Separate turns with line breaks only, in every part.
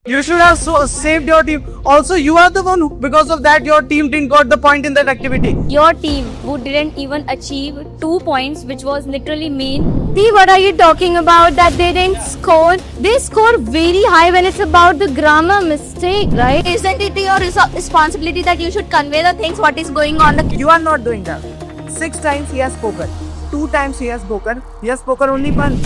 You should have saved your team. Also, you are the one who, because of that, your team didn't got the point in that activity.
Your team who didn't even achieve 2 points, which was literally mean.
See, what are you talking about? That they didn't score. They score very high when it's about the grammar mistake, right?
Isn't it your responsibility that you should convey the things what is going on?
You are not doing that. 6 times he has spoken. 2 times he has spoken. He has spoken only once.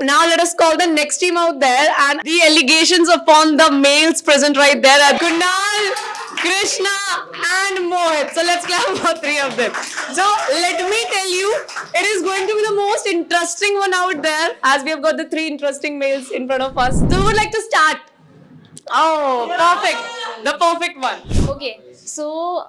Now let us call the next team out there and the allegations upon the males present right there are Kunal, Krishna and Mohit. So let's clap for 3 of them. So let me tell you, it is going to be the most interesting one out there as we have got the 3 interesting males in front of us. So who would like to start? Oh, perfect. The perfect one.
Okay, so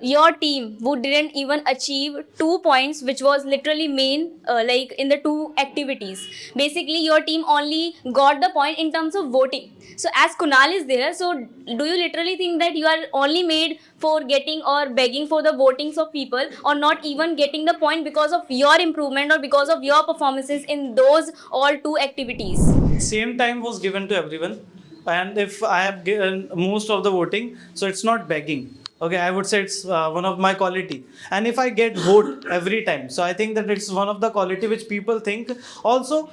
your team who didn't even achieve 2 points, which was literally main, like in the 2 activities. Basically, your team only got the point in terms of voting. So as Kunal is there, so do you literally think that you are only made for getting or begging for the votings of people, or not even getting the point because of your improvement or because of your performances in those all 2 activities?
Same time was given to everyone, and if I have given most of the voting, so it's not begging. Okay, I would say it's one of my quality. And if I get vote every time, so I think that it's one of the quality which people think. Also,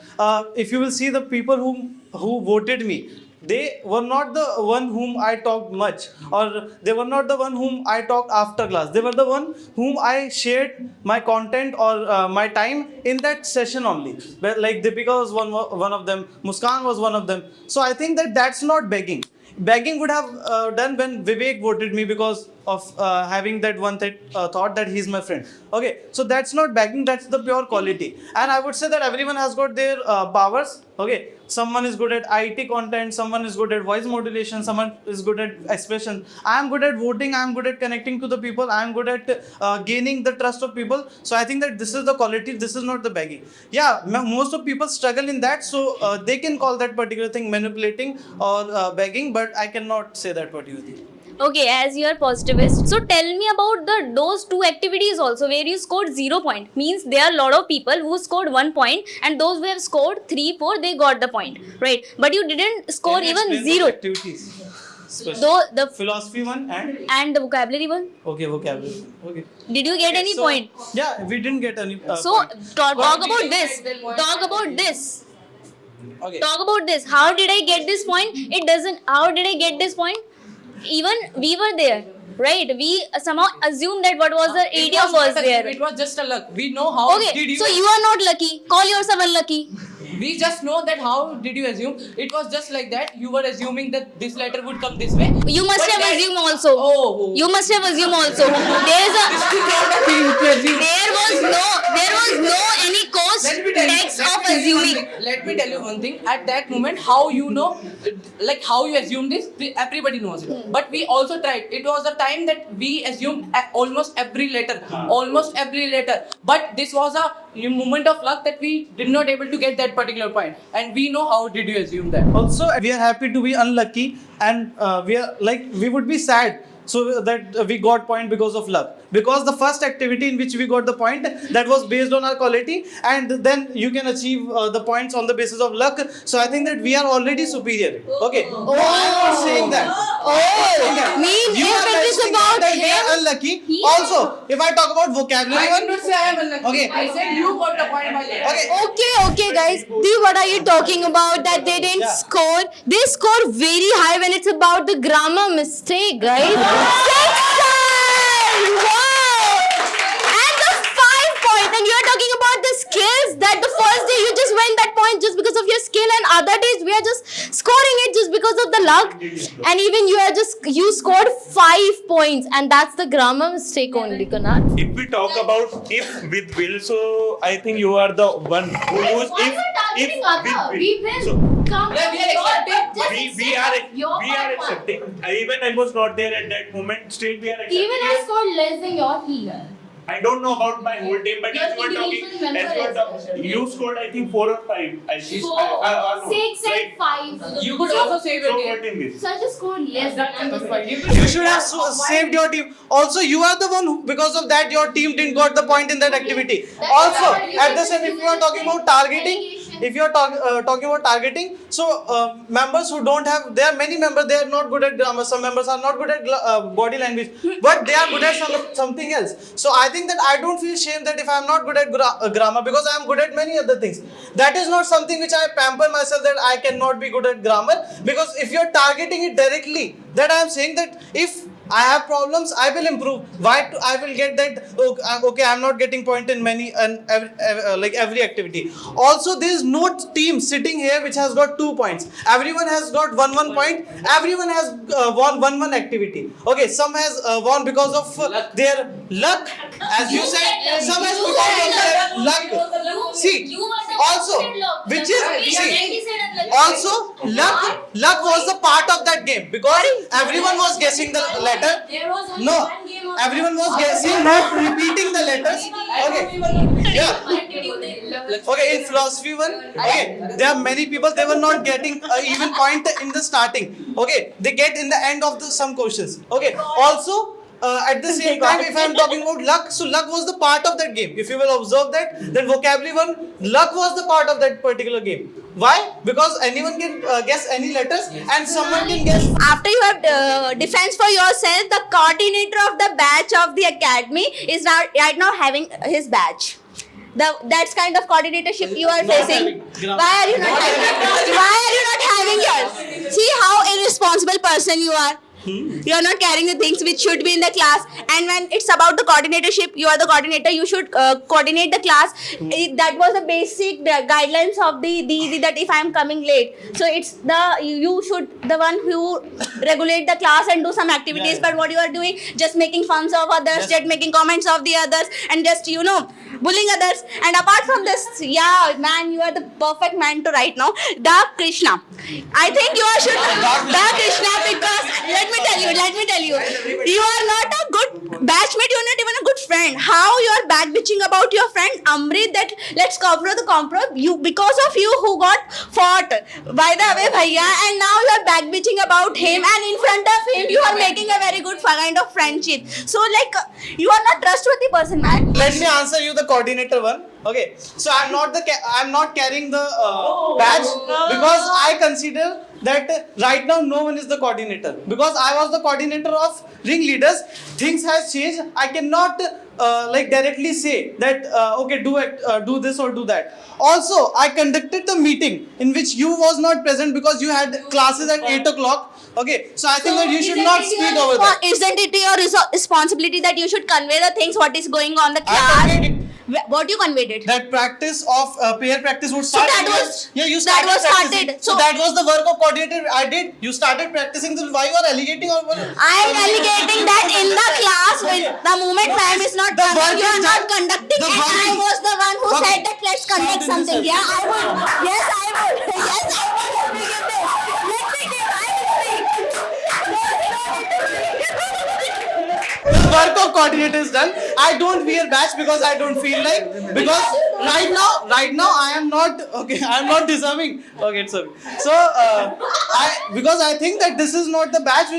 if you will see the people who voted me, they were not the one whom I talked much, or they were not the one whom I talked after class. They were the one whom I shared my content or my time in that session only. But like Deepika was one of them, Muskan was one of them. So I think that that's not begging. Begging would have done when Vivek voted me because of having that one thought that he's my friend. Okay, so that's not begging, that's the pure quality. And I would say that everyone has got their powers. Okay, someone is good at IT content, someone is good at voice modulation, someone is good at expression. I am good at voting, I am good at connecting to the people, I am good at gaining the trust of people. So I think that this is the quality, this is not the begging. Yeah, most of people struggle in that, so they can call that particular thing manipulating or begging, but I cannot say that particular thing.
Okay, as you are positivist, so tell me about those 2 activities also where you scored 0 point. Means there are a lot of people who scored 1 point, and those who have scored 3, 4, they got the point, right? But you didn't score
Can you
even
explain
0.
those activities.
Though the
Philosophy one and
the vocabulary one.
okay, vocabulary. Okay.
Did you get any
So,
point?
Yeah, we didn't get any.
So
point.
talk about this. Talk about this.
Okay.
Talk about this. How did I get this point? It doesn't. How did I get this point? Even we were there, right? We somehow assumed that what was the idiom was there.
It was just a luck. We know how
Okay,
did you.
so you are not lucky. Call yourself unlucky.
We just know that how did you assume? It was just like that. You were assuming that this letter would come this way.
You must
But
have
then-
assumed also.
Oh.
You must have assumed also. There is a. There was no any cost tax of assuming.
Let me tell you one thing. At that moment, how you know, like how you assume this, everybody knows it. But we also tried. It was the time that we assumed almost every letter. But this was a moment of luck that we did not able to get that particular point. And we know how did you assume that.
Also, we are happy to be unlucky, and we would be sad so that we got point because of luck, because the first activity in which we got the point, that was based on our quality, and then you can achieve the points on the basis of luck. So I think that we are already superior. Okay, no, I'm not saying that.
Mean
You are
if it is
mentioning
about
that we are unlucky. Also, if I talk about vocabulary,
I did not say I am unlucky.
Okay.
I said you got the point by letter.
Okay, guys. See, what are you talking about? That they didn't score. They score very high when it's about the grammar mistake, right? 6 times! Wow! And the 5 points. And you're talking about the skills that the first day you just went that point just because of your skill, and other days we are just scoring it just because of the luck. And even you scored 5 points, and that's the grammar mistake only, Kunal.
If we talk about if with will, so I think you are the one who use if with will. So we are accepting. Even I was not there at that moment. Still we are accepting.
Even I scored less than your leader.
I don't know about my whole team, but
Your
as you were talking,
individual member
you scored I think 4 or 5. I think.
6 and 5.
You could also save
So
your
what
team.
in this?
So I just scored less than this.
You should have saved your team. Also, you are the one who, because of that, your team didn't got the point in that activity. Also, at the same, if you are talking about targeting,
if you're talking about targeting, so members who don't have, there are many members, they are not good at grammar. Some members are not good at body language, but they are good at something else. So I think that I don't feel shame that if I'm not good at grammar, because I am good at many other things. That is not something which I pamper myself that I cannot be good at grammar, because if you're targeting it directly, that I am saying that if I have problems, I will improve. I will get that, okay, I'm not getting point in many and every activity. Also, there is no team sitting here which has got 2 points. Everyone has got 1 point. Everyone has won one activity. Okay, some has won because of their luck, as you said. Some has because of their luck. See, also, which is, see, also luck was the part of that game, because everyone was guessing the letter. No, everyone was guessing, not repeating the letters. Okay, yeah. Okay, in philosophy one, okay, there are many people, they were not getting even point in the starting. Okay, they get in the end of some questions. Okay, also. At the same time, if I am talking about luck, so luck was the part of that game. If you will observe that, then vocabulary one, luck was the part of that particular game. Why? Because anyone can guess any letters and someone can guess.
After you have defense for yourself, the coordinator of the batch of the academy is now right now having his badge. That's kind of coordinatorship you are facing. Why are you not having? Why are you not having yours? See how irresponsible person you are. You are not carrying the things which should be in the class, and when it's about the coordinatorship, you are the coordinator, you should coordinate the class. That was the basic guidelines of the that if I am coming late, so it's you should the one who regulate the class and do some activities. But what you are doing, just making fun of others, just making comments of the others, and just bullying others. And apart from this, yeah, man, you are the perfect man to right now. The Krishna, I think you should the Krishna, because let me tell you, you are not a good batchmate, you are not even a good friend. How you are back bitching about your friend Amrit that let's compro the compro, you because of you who got fought by the way bhaiya, and now you are back bitching about him, and in front of him you are making a very good kind of friendship. So like you are not trustworthy person, man.
Let me answer you the coordinator one. Okay, so I'm not carrying the badge, because I consider that right now no one is the coordinator, because I was the coordinator of ringleaders. Things has changed. I cannot directly say that okay, do this or do that. Also, I conducted the meeting in which you was not present because you had classes at 8 o'clock. Okay, so I think that you should not speak over that.
Isn't it your responsibility that you should convey the things what is going on the class? What you conveyed it?
That practice of pair practice would start.
So that was
you started
that was
practicing.
started.
So that was the work of coordinator I did. You started practicing. So why you are alligating or what?
I am alligating that in the class with the moment ma'am is not coming, you are not conducting, and I was the one who said that let's conduct something. Yeah, I would. Yes, I would. Yes, I would. Let me give this. Let me give. I will
The work of coordinator is done. I don't wear badge because I don't feel like, because right now I am not okay. I am not deserving. Okay, it's okay. So because I think that this is not the badge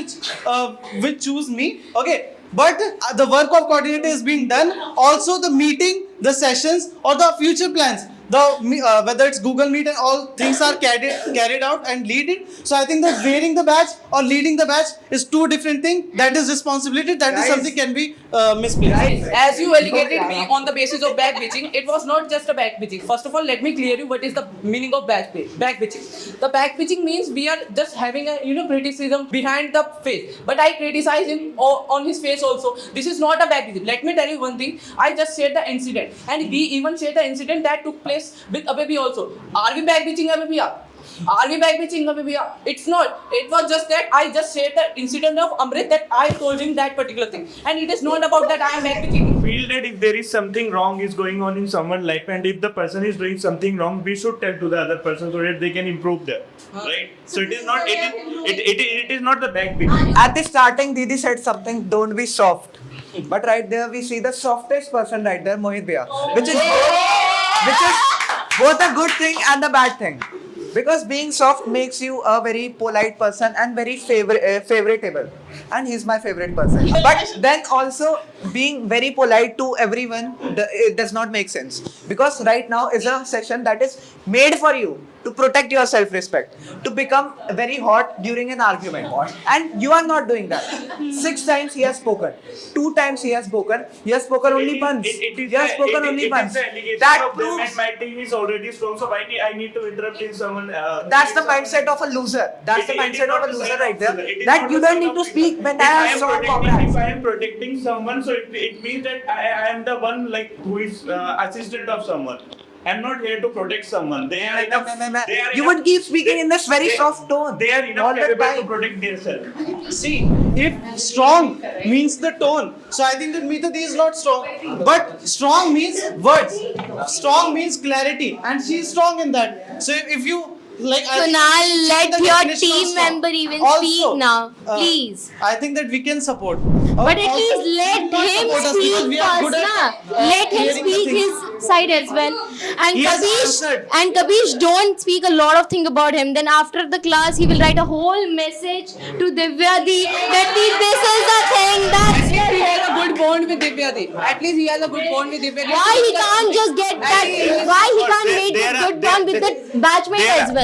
which choose me. Okay. But the work of coordinator is being done. Also the meeting, the sessions or the future plans, whether it's Google Meet and all things are carried out and leaded. So I think that wearing the badge or leading the badge is two different things. That is responsibility. That is something can be misplaced.
As you alligated me on the basis of back bitching, it was not just a back bitching. First of all, let me clear you what is the meaning of back bitching. The back bitching means we are just having a criticism behind the face. But I criticize him on his face also. This is not a back bitching. Let me tell you one thing. I just shared the incident, and he even shared the incident that took place with Abhi also. Are we back bitching Abhi? Are we back bitching Abhi? It's not. It was just that I just shared the incident of Amrit that I told him that particular thing, and it is not about that I am back bitching.
Feel that if there is something wrong is going on in someone's life, and if the person is doing something wrong, we should tell to the other person so that they can improve there. Right? So it is not. It is not the back bitching.
At the starting, Didi said something, don't be soft. But right there, we see the softest person right there, Mohit Bhaiya, which is both a good thing and a bad thing. Because being soft makes you a very polite person and very favoritable. and he's my favorite person. But then also being very polite to everyone, it does not make sense, because right now is a session that is made for you to protect your self-respect, to become very hot during an argument, and you are not doing that. 6 times he has spoken, 2 times he has spoken only once. He has spoken only once. That proves
and my team is already strong, so why I need to interrupt in someone.
that's the mindset of a loser. That's the
It is
mindset
not
of a
the
loser
sign
right
of
there.
loser. It is
That
not
you
the
don't
sign
need
of
to
loser.
speak when
If
I
I
have
am
so
protecting, if I am protecting someone, so it means that I am the one like who is assistant of someone. I'm not here to protect someone. They are enough. They are
You
enough-
would keep speaking in this very
they-
soft tone.
They are
all
enough
the
capable to
time.
protect themselves.
See, if strong means the tone, so I think that Mitati is not strong. But strong means words. Strong means clarity, and she is strong in that. So if you like, I think
Kunal,
she is
let
the
your
definition of
team
strong.
member even
Also,
speak now, please.
I think that we can support.
But at
Also,
least let
do not
him
support us
speak
because we are good
first,
at,
na. Let him
clearing the
speak
things.
his side as well. And
He has
Kapish,
answered.
don't speak a lot of thing about him. Then after the class, he will write a whole message to Divyadi that this is the thing that's
He has a good bond with Divyadi. At least he has a good bond with Divyadi.
why he can't just get that. Why he can't make a good bond with the batchmate as well.